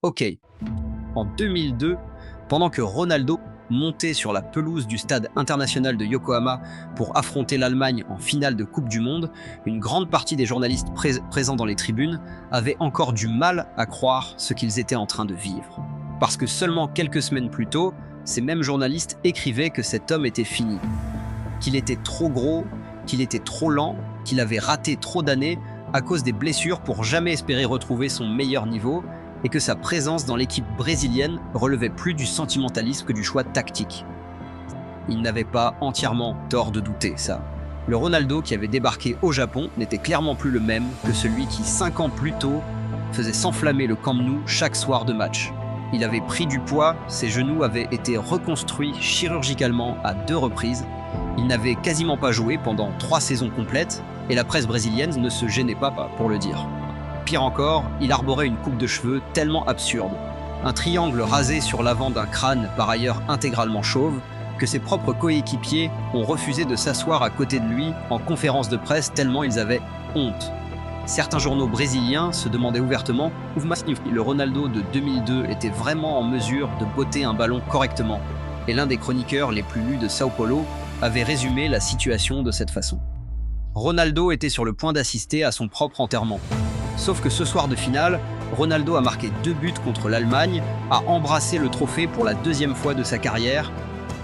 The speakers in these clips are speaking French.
Ok, en 2002, pendant que Ronaldo montait sur la pelouse du stade international de Yokohama pour affronter l'Allemagne en finale de Coupe du Monde, une grande partie des journalistes présents dans les tribunes avaient encore du mal à croire ce qu'ils étaient en train de vivre. Parce que seulement quelques semaines plus tôt, ces mêmes journalistes écrivaient que cet homme était fini, qu'il était trop gros, qu'il était trop lent, qu'il avait raté trop d'années à cause des blessures pour jamais espérer retrouver son meilleur niveau, et que sa présence dans l'équipe brésilienne relevait plus du sentimentalisme que du choix tactique. Il n'avait pas entièrement tort de douter, ça. Le Ronaldo qui avait débarqué au Japon n'était clairement plus le même que celui qui, 5 ans plus tôt, faisait s'enflammer le Camp Nou chaque soir de match. Il avait pris du poids, ses genoux avaient été reconstruits chirurgicalement à 2 reprises, il n'avait quasiment pas joué pendant 3 saisons complètes, et la presse brésilienne ne se gênait pas pour le dire. Pire encore, il arborait une coupe de cheveux tellement absurde, un triangle rasé sur l'avant d'un crâne par ailleurs intégralement chauve, que ses propres coéquipiers ont refusé de s'asseoir à côté de lui en conférence de presse tellement ils avaient honte. Certains journaux brésiliens se demandaient ouvertement où le Ronaldo de 2002 était vraiment en mesure de botter un ballon correctement, et l'un des chroniqueurs les plus lus de Sao Paulo avait résumé la situation de cette façon. Ronaldo était sur le point d'assister à son propre enterrement. Sauf que ce soir de finale, Ronaldo a marqué 2 buts contre l'Allemagne, a embrassé le trophée pour la 2e fois de sa carrière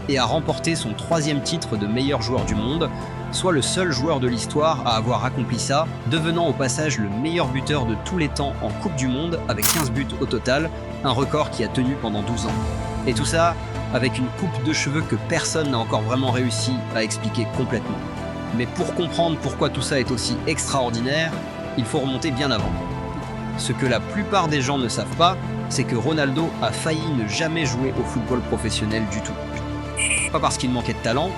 et a remporté son 3e titre de meilleur joueur du monde, soit le seul joueur de l'histoire à avoir accompli ça, devenant au passage le meilleur buteur de tous les temps en Coupe du Monde avec 15 buts au total, un record qui a tenu pendant 12 ans. Et tout ça avec une coupe de cheveux que personne n'a encore vraiment réussi à expliquer complètement. Mais pour comprendre pourquoi tout ça est aussi extraordinaire, il faut remonter bien avant. Ce que la plupart des gens ne savent pas, c'est que Ronaldo a failli ne jamais jouer au football professionnel du tout. Pas parce qu'il manquait de talent,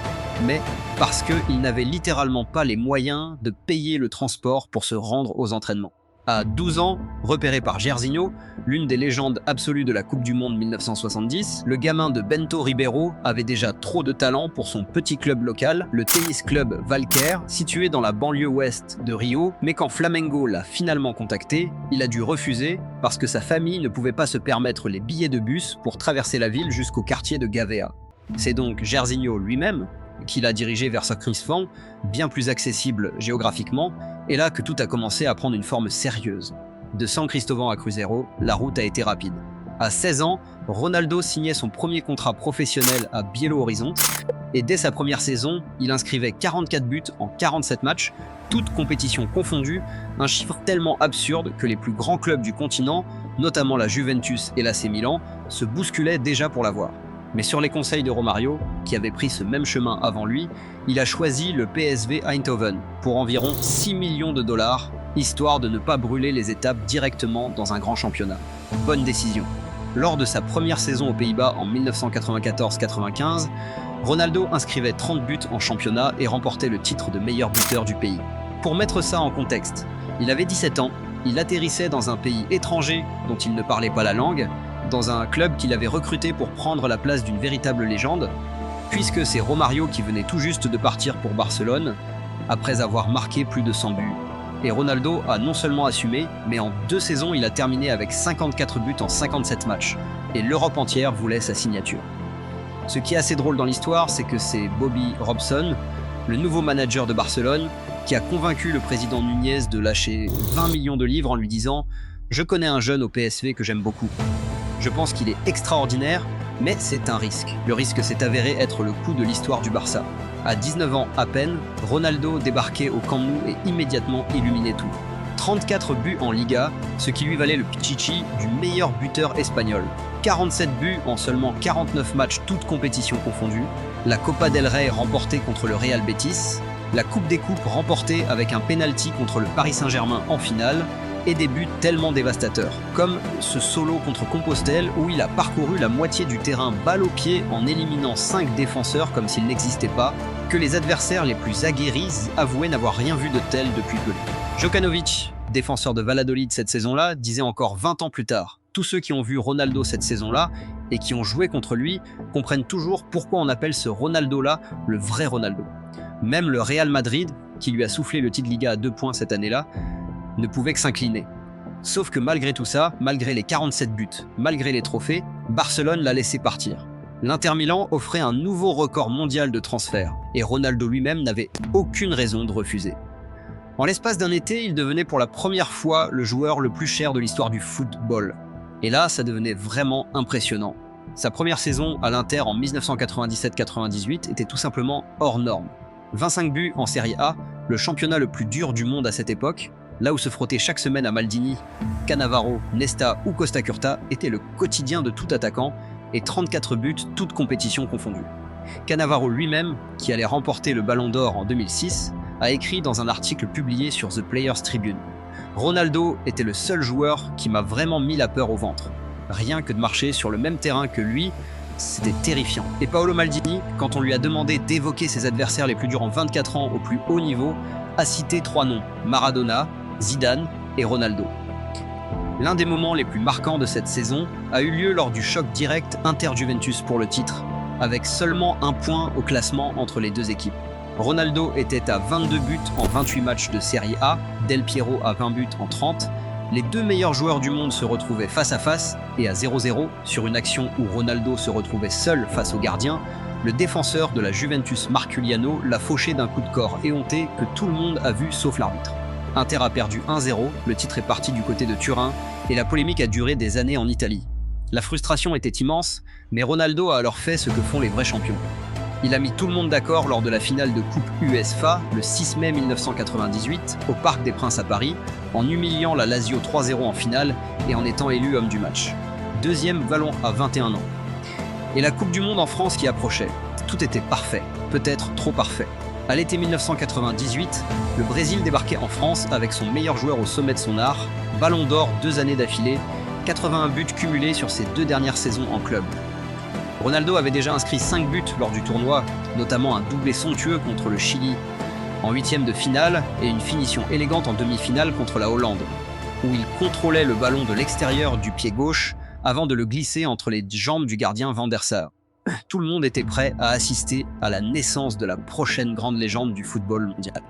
mais parce qu'il n'avait littéralement pas les moyens de payer le transport pour se rendre aux entraînements. À 12 ans, repéré par Jairzinho, l'une des légendes absolues de la Coupe du Monde 1970, le gamin de Bento Ribeiro avait déjà trop de talent pour son petit club local, le tennis club Valquer, situé dans la banlieue ouest de Rio, mais quand Flamengo l'a finalement contacté, il a dû refuser parce que sa famille ne pouvait pas se permettre les billets de bus pour traverser la ville jusqu'au quartier de Gavea. C'est donc Jairzinho lui-même qui l'a dirigé vers Sacristão, bien plus accessible géographiquement, et là que tout a commencé à prendre une forme sérieuse. De San Cristóvão à Cruzeiro, la route a été rapide. À 16 ans, Ronaldo signait son premier contrat professionnel à Belo Horizonte, et dès sa première saison, il inscrivait 44 buts en 47 matchs, toutes compétitions confondues, un chiffre tellement absurde que les plus grands clubs du continent, notamment la Juventus et l'AC Milan, se bousculaient déjà pour l'avoir. Mais sur les conseils de Romario, qui avait pris ce même chemin avant lui, il a choisi le PSV Eindhoven pour environ 6 millions de dollars, histoire de ne pas brûler les étapes directement dans un grand championnat. Bonne décision. Lors de sa première saison aux Pays-Bas en 1994-95, Ronaldo inscrivait 30 buts en championnat et remportait le titre de meilleur buteur du pays. Pour mettre ça en contexte, il avait 17 ans, il atterrissait dans un pays étranger dont il ne parlait pas la langue, dans un club qu'il avait recruté pour prendre la place d'une véritable légende, puisque c'est Romario qui venait tout juste de partir pour Barcelone, après avoir marqué plus de 100 buts. Et Ronaldo a non seulement assumé, mais en 2 saisons, il a terminé avec 54 buts en 57 matchs, et l'Europe entière voulait sa signature. Ce qui est assez drôle dans l'histoire, c'est que c'est Bobby Robson, le nouveau manager de Barcelone, qui a convaincu le président Nunez de lâcher 20 millions de livres en lui disant « Je connais un jeune au PSV que j'aime beaucoup. Je pense qu'il est extraordinaire, mais c'est un risque. Le risque s'est avéré être le coup de l'histoire du Barça. À 19 ans à peine, Ronaldo débarquait au Camp Nou et immédiatement illuminait tout. 34 buts en Liga, ce qui lui valait le Pichichi du meilleur buteur espagnol. 47 buts en seulement 49 matchs, toutes compétitions confondues. La Copa del Rey remportée contre le Real Betis. La Coupe des Coupes remportée avec un penalty contre le Paris Saint-Germain en finale. Et des buts tellement dévastateurs, comme ce solo contre Compostelle où il a parcouru la moitié du terrain balle au pied en éliminant 5 défenseurs comme s'ils n'existaient pas, que les adversaires les plus aguerris avouaient n'avoir rien vu de tel depuis Pelé. Djokanovic, défenseur de Valladolid cette saison-là, disait encore 20 ans plus tard « Tous ceux qui ont vu Ronaldo cette saison-là et qui ont joué contre lui comprennent toujours pourquoi on appelle ce Ronaldo-là le vrai Ronaldo. » Même le Real Madrid, qui lui a soufflé le titre Liga à 2 points cette année-là, ne pouvait que s'incliner. Sauf que malgré tout ça, malgré les 47 buts, malgré les trophées, Barcelone l'a laissé partir. L'Inter Milan offrait un nouveau record mondial de transfert, et Ronaldo lui-même n'avait aucune raison de refuser. En l'espace d'un été, il devenait pour la première fois le joueur le plus cher de l'histoire du football. Et là, ça devenait vraiment impressionnant. Sa première saison à l'Inter en 1997-98 était tout simplement hors norme. 25 buts en Serie A, le championnat le plus dur du monde à cette époque, là où se frotter chaque semaine à Maldini, Cannavaro, Nesta ou Costa Curta était le quotidien de tout attaquant, et 34 buts, toutes compétitions confondues. Cannavaro lui-même, qui allait remporter le Ballon d'Or en 2006, a écrit dans un article publié sur The Players Tribune: « Ronaldo était le seul joueur qui m'a vraiment mis la peur au ventre. Rien que de marcher sur le même terrain que lui, c'était terrifiant. » Et Paolo Maldini, quand on lui a demandé d'évoquer ses adversaires les plus durs en 24 ans au plus haut niveau, a cité 3 noms: Maradona, Zidane et Ronaldo. L'un des moments les plus marquants de cette saison a eu lieu lors du choc direct Inter-Juventus pour le titre, avec seulement un point au classement entre les deux équipes. Ronaldo était à 22 buts en 28 matchs de Serie A, Del Piero à 20 buts en 30. Les deux meilleurs joueurs du monde se retrouvaient face à face, et à 0-0, sur une action où Ronaldo se retrouvait seul face au gardien, le défenseur de la Juventus Marculiano l'a fauché d'un coup de corps éhonté que tout le monde a vu sauf l'arbitre. Inter a perdu 1-0, le titre est parti du côté de Turin, et la polémique a duré des années en Italie. La frustration était immense, mais Ronaldo a alors fait ce que font les vrais champions. Il a mis tout le monde d'accord lors de la finale de Coupe UEFA le 6 mai 1998 au Parc des Princes à Paris, en humiliant la Lazio 3-0 en finale et en étant élu homme du match. Deuxième ballon à 21 ans. Et la Coupe du Monde en France qui approchait. Tout était parfait, peut-être trop parfait. À l'été 1998, le Brésil débarquait en France avec son meilleur joueur au sommet de son art, Ballon d'Or 2 années d'affilée, 81 buts cumulés sur ses 2 dernières saisons en club. Ronaldo avait déjà inscrit 5 buts lors du tournoi, notamment un doublé somptueux contre le Chili en 8e de finale et une finition élégante en demi-finale contre la Hollande, où il contrôlait le ballon de l'extérieur du pied gauche avant de le glisser entre les jambes du gardien Van der Sar. Tout le monde était prêt à assister à la naissance de la prochaine grande légende du football mondial.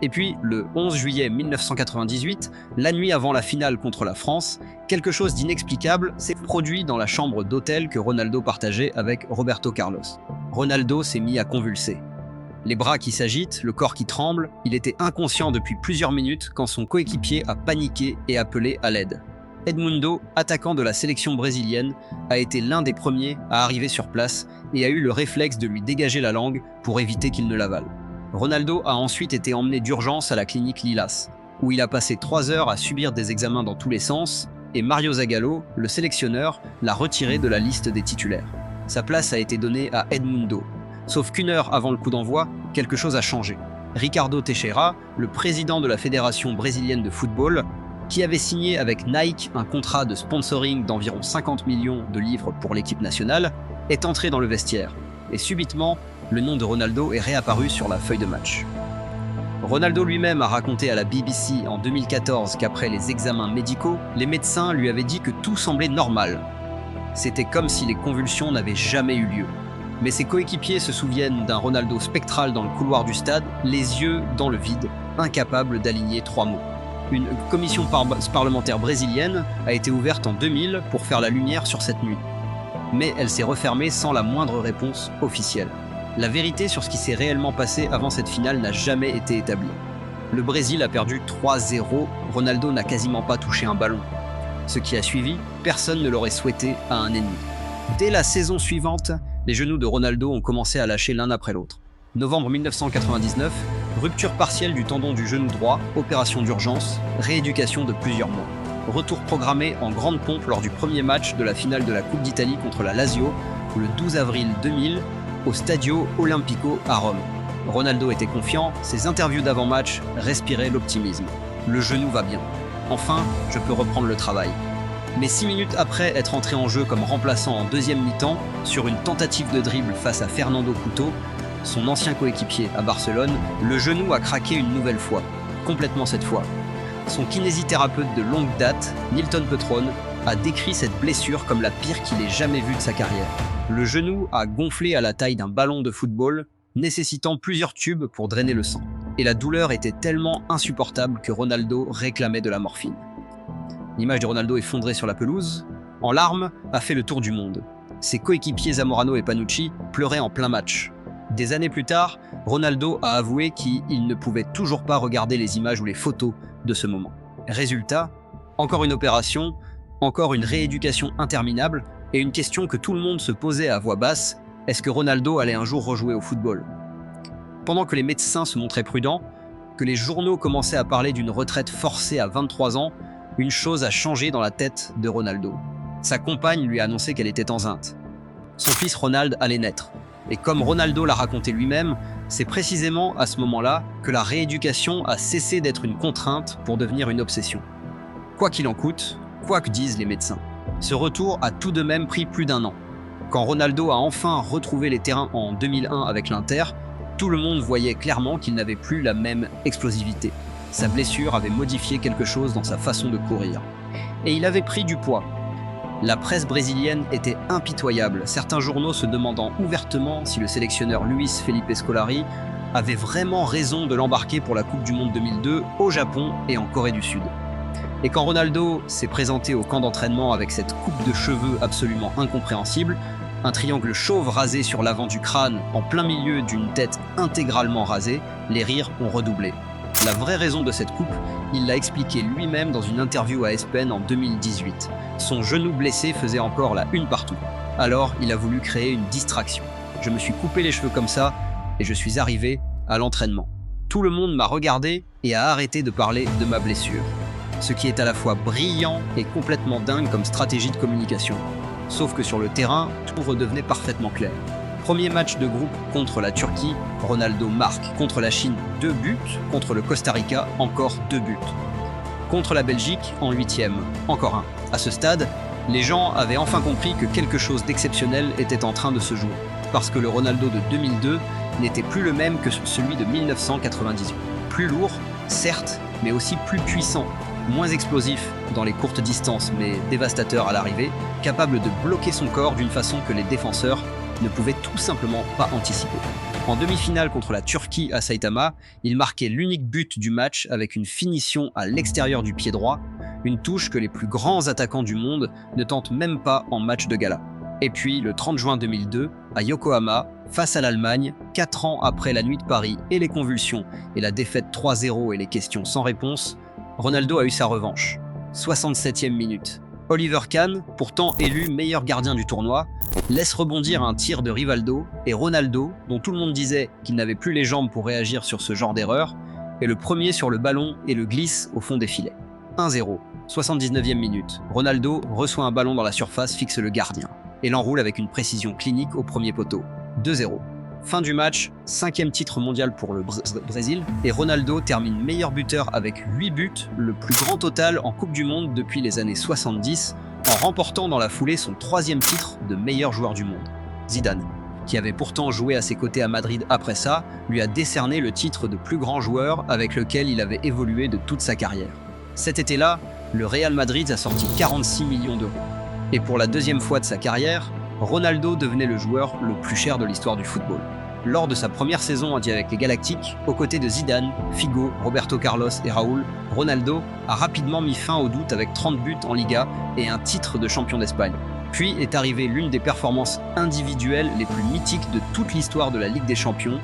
Et puis, le 11 juillet 1998, la nuit avant la finale contre la France, quelque chose d'inexplicable s'est produit dans la chambre d'hôtel que Ronaldo partageait avec Roberto Carlos. Ronaldo s'est mis à convulser. Les bras qui s'agitent, le corps qui tremble, il était inconscient depuis plusieurs minutes quand son coéquipier a paniqué et appelé à l'aide. Edmundo, attaquant de la sélection brésilienne, a été l'un des premiers à arriver sur place et a eu le réflexe de lui dégager la langue pour éviter qu'il ne l'avale. Ronaldo a ensuite été emmené d'urgence à la clinique Lilas, où il a passé 3 heures à subir des examens dans tous les sens, et Mario Zagallo, le sélectionneur, l'a retiré de la liste des titulaires. Sa place a été donnée à Edmundo. Sauf qu'1 heure avant le coup d'envoi, quelque chose a changé. Ricardo Teixeira, le président de la Fédération brésilienne de football, qui avait signé avec Nike un contrat de sponsoring d'environ 50 millions de livres pour l'équipe nationale, est entré dans le vestiaire. Et subitement, le nom de Ronaldo est réapparu sur la feuille de match. Ronaldo lui-même a raconté à la BBC en 2014 qu'après les examens médicaux, les médecins lui avaient dit que tout semblait normal. C'était comme si les convulsions n'avaient jamais eu lieu. Mais ses coéquipiers se souviennent d'un Ronaldo spectral dans le couloir du stade, les yeux dans le vide, incapable d'aligner 3 mots. Une commission parlementaire brésilienne a été ouverte en 2000 pour faire la lumière sur cette nuit. Mais elle s'est refermée sans la moindre réponse officielle. La vérité sur ce qui s'est réellement passé avant cette finale n'a jamais été établie. Le Brésil a perdu 3-0, Ronaldo n'a quasiment pas touché un ballon. Ce qui a suivi, personne ne l'aurait souhaité à un ennemi. Dès la saison suivante, les genoux de Ronaldo ont commencé à lâcher l'un après l'autre. Novembre 1999, rupture partielle du tendon du genou droit, opération d'urgence, rééducation de plusieurs mois. Retour programmé en grande pompe lors du premier match de la finale de la Coupe d'Italie contre la Lazio, le 12 avril 2000, au Stadio Olimpico à Rome. Ronaldo était confiant, ses interviews d'avant-match respiraient l'optimisme. Le genou va bien. Enfin, je peux reprendre le travail. Mais 6 minutes après être entré en jeu comme remplaçant en deuxième mi-temps, sur une tentative de dribble face à Fernando Couto, son ancien coéquipier à Barcelone, le genou a craqué une nouvelle fois, complètement cette fois. Son kinésithérapeute de longue date, Nilton Petrone, a décrit cette blessure comme la pire qu'il ait jamais vue de sa carrière. Le genou a gonflé à la taille d'un ballon de football, nécessitant plusieurs tubes pour drainer le sang. Et la douleur était tellement insupportable que Ronaldo réclamait de la morphine. L'image de Ronaldo effondré sur la pelouse, en larmes, a fait le tour du monde. Ses coéquipiers Zamorano et Panucci pleuraient en plein match. Des années plus tard, Ronaldo a avoué qu'il ne pouvait toujours pas regarder les images ou les photos de ce moment. Résultat, encore une opération, encore une rééducation interminable et une question que tout le monde se posait à voix basse, est-ce que Ronaldo allait un jour rejouer au football? Pendant que les médecins se montraient prudents, que les journaux commençaient à parler d'une retraite forcée à 23 ans, une chose a changé dans la tête de Ronaldo. Sa compagne lui a annoncé qu'elle était enceinte. Son fils Ronald allait naître. Et comme Ronaldo l'a raconté lui-même, c'est précisément à ce moment-là que la rééducation a cessé d'être une contrainte pour devenir une obsession. Quoi qu'il en coûte, quoi que disent les médecins. Ce retour a tout de même pris plus d'1 an. Quand Ronaldo a enfin retrouvé les terrains en 2001 avec l'Inter, tout le monde voyait clairement qu'il n'avait plus la même explosivité. Sa blessure avait modifié quelque chose dans sa façon de courir. Et il avait pris du poids. La presse brésilienne était impitoyable, certains journaux se demandant ouvertement si le sélectionneur Luis Felipe Scolari avait vraiment raison de l'embarquer pour la Coupe du Monde 2002 au Japon et en Corée du Sud. Et quand Ronaldo s'est présenté au camp d'entraînement avec cette coupe de cheveux absolument incompréhensible, un triangle chauve rasé sur l'avant du crâne en plein milieu d'une tête intégralement rasée, les rires ont redoublé. La vraie raison de cette coupe, il l'a expliqué lui-même dans une interview à ESPN en 2018. Son genou blessé faisait encore la une partout. Alors, il a voulu créer une distraction. Je me suis coupé les cheveux comme ça et je suis arrivé à l'entraînement. Tout le monde m'a regardé et a arrêté de parler de ma blessure. Ce qui est à la fois brillant et complètement dingue comme stratégie de communication. Sauf que sur le terrain, tout redevenait parfaitement clair. Premier match de groupe contre la Turquie, Ronaldo marque. Contre la Chine, 2 buts. Contre le Costa Rica, encore 2 buts. Contre la Belgique, en 8e, encore 1. À ce stade, les gens avaient enfin compris que quelque chose d'exceptionnel était en train de se jouer. Parce que le Ronaldo de 2002 n'était plus le même que celui de 1998. Plus lourd, certes, mais aussi plus puissant. Moins explosif dans les courtes distances, mais dévastateur à l'arrivée, capable de bloquer son corps d'une façon que les défenseurs ne pouvaient tout simplement pas anticiper. En demi-finale contre la Turquie à Saitama, il marquait l'unique but du match avec une finition à l'extérieur du pied droit, une touche que les plus grands attaquants du monde ne tentent même pas en match de gala. Et puis, le 30 juin 2002, à Yokohama, face à l'Allemagne, 4 ans après la nuit de Paris et les convulsions et la défaite 3-0 et les questions sans réponse, Ronaldo a eu sa revanche. 67e minute. Oliver Kahn, pourtant élu meilleur gardien du tournoi, laisse rebondir un tir de Rivaldo et Ronaldo, dont tout le monde disait qu'il n'avait plus les jambes pour réagir sur ce genre d'erreur, est le premier sur le ballon et le glisse au fond des filets. 1-0. 79e minute. Ronaldo reçoit un ballon dans la surface, fixe le gardien et l'enroule avec une précision clinique au premier poteau. 2-0. Fin du match, 5e titre mondial pour le Brésil, et Ronaldo termine meilleur buteur avec 8 buts, le plus grand total en Coupe du Monde depuis les années 70, en remportant dans la foulée son 3e titre de meilleur joueur du monde. Zidane, qui avait pourtant joué à ses côtés à Madrid après ça, lui a décerné le titre de plus grand joueur avec lequel il avait évolué de toute sa carrière. Cet été-là, le Real Madrid a sorti 46 millions d'euros. Et pour la 2e fois de sa carrière, Ronaldo devenait le joueur le plus cher de l'histoire du football. Lors de sa première saison avec les Galactiques, aux côtés de Zidane, Figo, Roberto Carlos et Raúl, Ronaldo a rapidement mis fin au doute avec 30 buts en Liga et un titre de champion d'Espagne. Puis est arrivée l'une des performances individuelles les plus mythiques de toute l'histoire de la Ligue des Champions,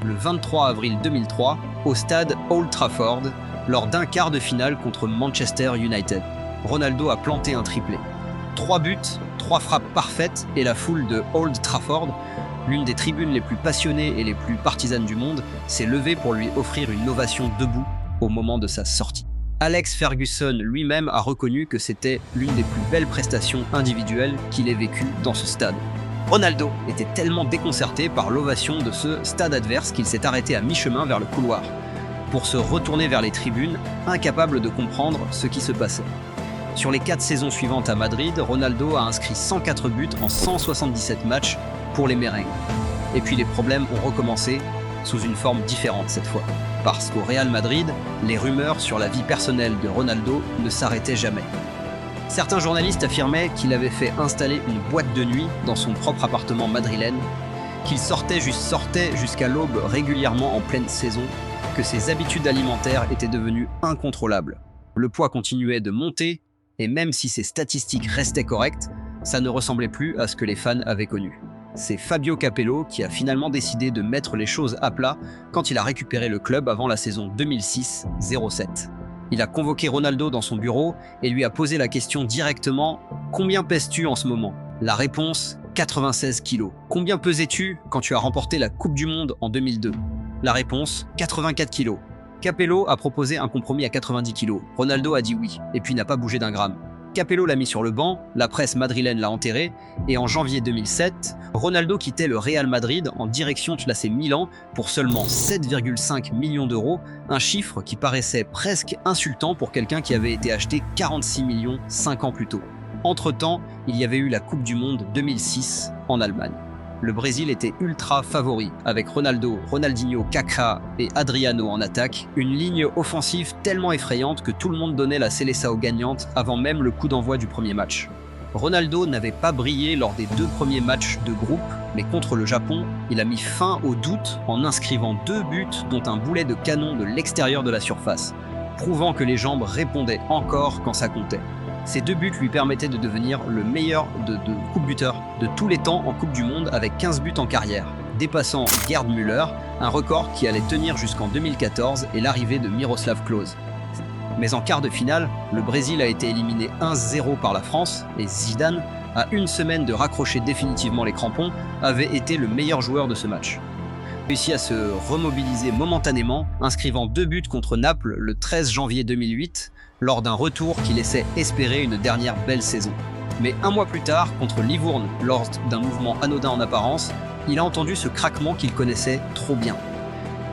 le 23 avril 2003, au stade Old Trafford, lors d'un quart de finale contre Manchester United. Ronaldo a planté un triplé. 3 buts, 3 frappes parfaites et la foule de Old Trafford, l'une des tribunes les plus passionnées et les plus partisanes du monde, s'est levée pour lui offrir une ovation debout au moment de sa sortie. Alex Ferguson lui-même a reconnu que c'était l'une des plus belles prestations individuelles qu'il ait vécues dans ce stade. Ronaldo était tellement déconcerté par l'ovation de ce stade adverse qu'il s'est arrêté à mi-chemin vers le couloir, pour se retourner vers les tribunes, incapable de comprendre ce qui se passait. Sur les 4 saisons suivantes à Madrid, Ronaldo a inscrit 104 buts en 177 matchs pour les Merengues. Et puis les problèmes ont recommencé, sous une forme différente cette fois. Parce qu'au Real Madrid, les rumeurs sur la vie personnelle de Ronaldo ne s'arrêtaient jamais. Certains journalistes affirmaient qu'il avait fait installer une boîte de nuit dans son propre appartement madrilène, qu'il sortait jusqu'à l'aube régulièrement en pleine saison, que ses habitudes alimentaires étaient devenues incontrôlables. Le poids continuait de monter, Et même si ses statistiques restaient correctes, ça ne ressemblait plus à ce que les fans avaient connu. C'est Fabio Capello qui a finalement décidé de mettre les choses à plat quand il a récupéré le club avant la saison 2006-07. Il a convoqué Ronaldo dans son bureau et lui a posé la question directement « Combien pèses-tu en ce moment ?» La réponse « 96 kilos. Combien pesais-tu quand tu as remporté la Coupe du Monde en 2002 ?» La réponse « 84 kilos. » Capello a proposé un compromis à 90 kilos. Ronaldo a dit oui, et puis n'a pas bougé d'un gramme. Capello l'a mis sur le banc, la presse madrilène l'a enterré, et en janvier 2007, Ronaldo quittait le Real Madrid en direction de l'AC Milan pour seulement 7,5 millions d'euros, un chiffre qui paraissait presque insultant pour quelqu'un qui avait été acheté 46 millions 5 ans plus tôt. Entre-temps, il y avait eu la Coupe du Monde 2006 en Allemagne. Le Brésil était ultra favori, avec Ronaldo, Ronaldinho, Kaká et Adriano en attaque, une ligne offensive tellement effrayante que tout le monde donnait la Seleção gagnante avant même le coup d'envoi du premier match. Ronaldo n'avait pas brillé lors des 2 premiers matchs de groupe, mais contre le Japon, il a mis fin au doute en inscrivant 2 buts dont un boulet de canon de l'extérieur de la surface, prouvant que les jambes répondaient encore quand ça comptait. Ces 2 buts lui permettaient de devenir le meilleur de coupe-buteur de tous les temps en Coupe du Monde avec 15 buts en carrière, dépassant Gerd Müller, un record qui allait tenir jusqu'en 2014 et l'arrivée de Miroslav Klose. Mais en quart de finale, le Brésil a été éliminé 1-0 par la France et Zidane, à une semaine de raccrocher définitivement les crampons, avait été le meilleur joueur de ce match. Il a réussi à se remobiliser momentanément, inscrivant 2 buts contre Naples le 13 janvier 2008, lors d'un retour qui laissait espérer une dernière belle saison. Mais un mois plus tard, contre Livourne, lors d'un mouvement anodin en apparence, il a entendu ce craquement qu'il connaissait trop bien.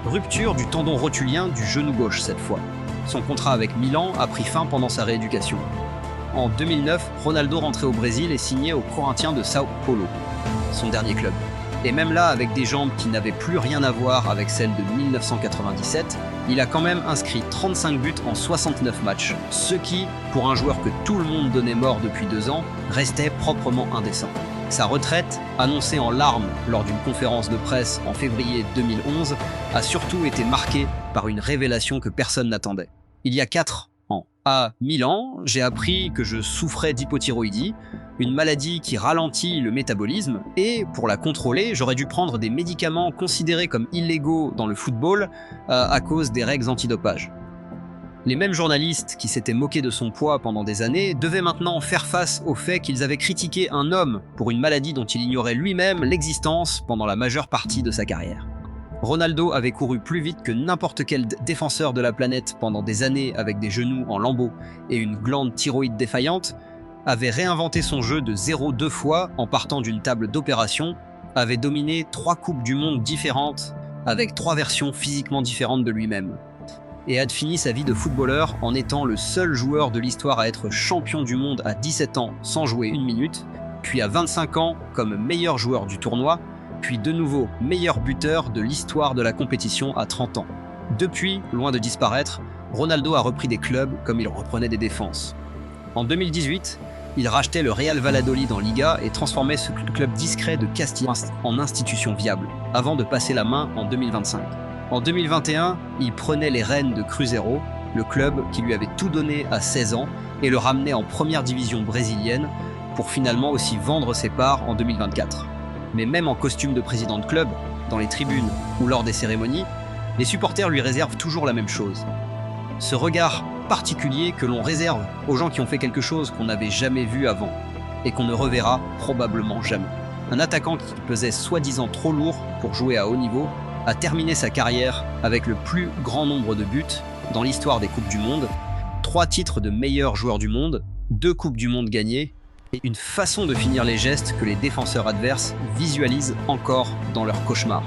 Rupture du tendon rotulien du genou gauche cette fois. Son contrat avec Milan a pris fin pendant sa rééducation. En 2009, Ronaldo rentrait au Brésil et signait au Corinthians de Sao Paulo, son dernier club. Et même là, avec des jambes qui n'avaient plus rien à voir avec celles de 1997, il a quand même inscrit 35 buts en 69 matchs, ce qui, pour un joueur que tout le monde donnait mort depuis 2 ans, restait proprement indécent. Sa retraite, annoncée en larmes lors d'une conférence de presse en février 2011, a surtout été marquée par une révélation que personne n'attendait. Il y a 4 ans, à Milan, j'ai appris que je souffrais d'hypothyroïdie, une maladie qui ralentit le métabolisme, et pour la contrôler, j'aurais dû prendre des médicaments considérés comme illégaux dans le football à cause des règles antidopage. Les mêmes journalistes qui s'étaient moqués de son poids pendant des années devaient maintenant faire face au fait qu'ils avaient critiqué un homme pour une maladie dont il ignorait lui-même l'existence pendant la majeure partie de sa carrière. Ronaldo avait couru plus vite que n'importe quel défenseur de la planète pendant des années avec des genoux en lambeaux et une glande thyroïde défaillante, avait réinventé son jeu de 0-2 fois en partant d'une table d'opération, avait dominé 3 coupes du monde différentes avec 3 versions physiquement différentes de lui-même, et a fini sa vie de footballeur en étant le seul joueur de l'histoire à être champion du monde à 17 ans sans jouer 1 minute, puis à 25 ans comme meilleur joueur du tournoi, puis de nouveau meilleur buteur de l'histoire de la compétition à 30 ans. Depuis, loin de disparaître, Ronaldo a repris des clubs comme il reprenait des défenses. En 2018, il rachetait le Real Valladolid en Liga et transformait ce club discret de Castille en institution viable, avant de passer la main en 2025. En 2021, il prenait les rênes de Cruzeiro, le club qui lui avait tout donné à 16 ans, et le ramenait en première division brésilienne, pour finalement aussi vendre ses parts en 2024. Mais même en costume de président de club, dans les tribunes ou lors des cérémonies, les supporters lui réservent toujours la même chose. Ce regard particulier que l'on réserve aux gens qui ont fait quelque chose qu'on n'avait jamais vu avant et qu'on ne reverra probablement jamais. Un attaquant qui pesait soi-disant trop lourd pour jouer à haut niveau a terminé sa carrière avec le plus grand nombre de buts dans l'histoire des Coupes du Monde, 3 titres de meilleur joueur du monde, 2 Coupes du Monde gagnées et une façon de finir les gestes que les défenseurs adverses visualisent encore dans leurs cauchemars.